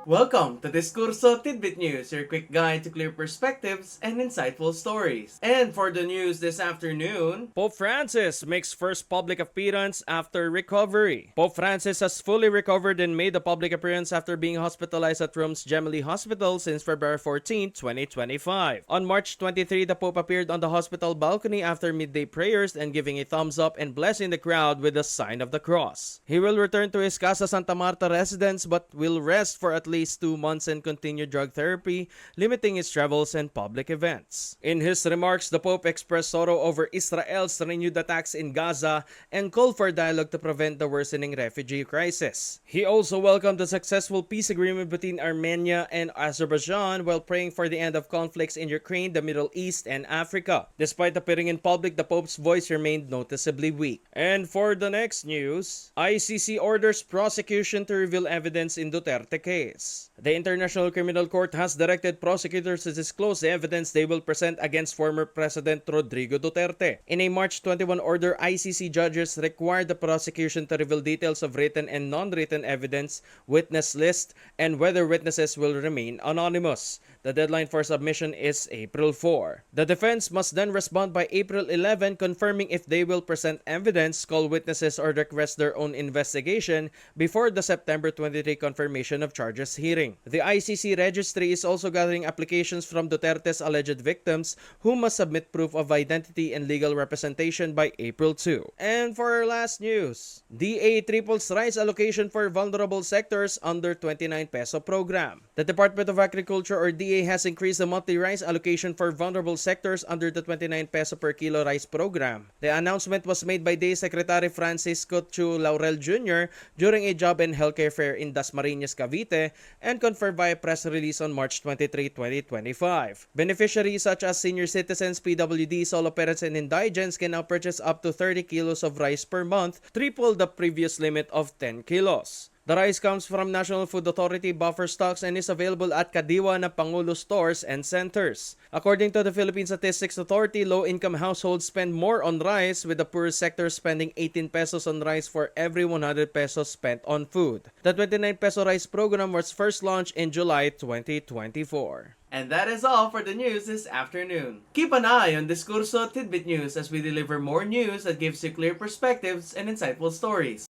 Welcome to Discurso Tidbit News, your quick guide to clear perspectives and insightful stories. And for the news this afternoon, Pope Francis makes first public appearance after recovery. Pope Francis has fully recovered and made a public appearance after being hospitalized at Rome's Gemelli Hospital since February 14, 2025. On March 23, the Pope appeared on the hospital balcony after midday prayers and giving a thumbs up and blessing the crowd with the sign of the cross. He will return to his Casa Santa Marta residence but will rest for at least 2 months and continue drug therapy, limiting his travels and public events. In his remarks, the Pope expressed sorrow over Israel's renewed attacks in Gaza and called for dialogue to prevent the worsening refugee crisis. He also welcomed the successful peace agreement between Armenia and Azerbaijan while praying for the end of conflicts in Ukraine, the Middle East, and Africa. Despite appearing in public, the Pope's voice remained noticeably weak. And for the next news, ICC orders prosecution to reveal evidence in Duterte case. The International Criminal Court has directed prosecutors to disclose the evidence they will present against former President Rodrigo Duterte. In a March 21 order, ICC judges required the prosecution to reveal details of written and non-written evidence, witness list, and whether witnesses will remain anonymous. The deadline for submission is April 4. The defense must then respond by April 11, confirming if they will present evidence, call witnesses, or request their own investigation before the September 23 confirmation of charges hearing. The ICC registry is also gathering applications from Duterte's alleged victims who must submit proof of identity and legal representation by April 2. And for our last news, DA triples rice allocation for vulnerable sectors under 29 peso program. The Department of Agriculture or DA has increased the monthly rice allocation for vulnerable sectors under the 29 peso per kilo rice program. The announcement was made by DA Secretary Francisco Chu Laurel Jr. during a job and healthcare fair in Dasmariñas, Cavite, and confirmed by a press release on March 23, 2025. Beneficiaries such as senior citizens, PWD, solo parents, and indigents can now purchase up to 30 kilos of rice per month, triple the previous limit of 10 kilos. The rice comes from National Food Authority buffer stocks and is available at Kadiwa na Pangulo stores and centers. According to the Philippine Statistics Authority, low-income households spend more on rice, with the poorest sector spending 18 pesos on rice for every 100 pesos spent on food. The 29 peso rice program was first launched in July 2024. and that is all for the news this afternoon. Keep an eye on Discurso Tidbit News as we deliver more news that gives you clear perspectives and insightful stories.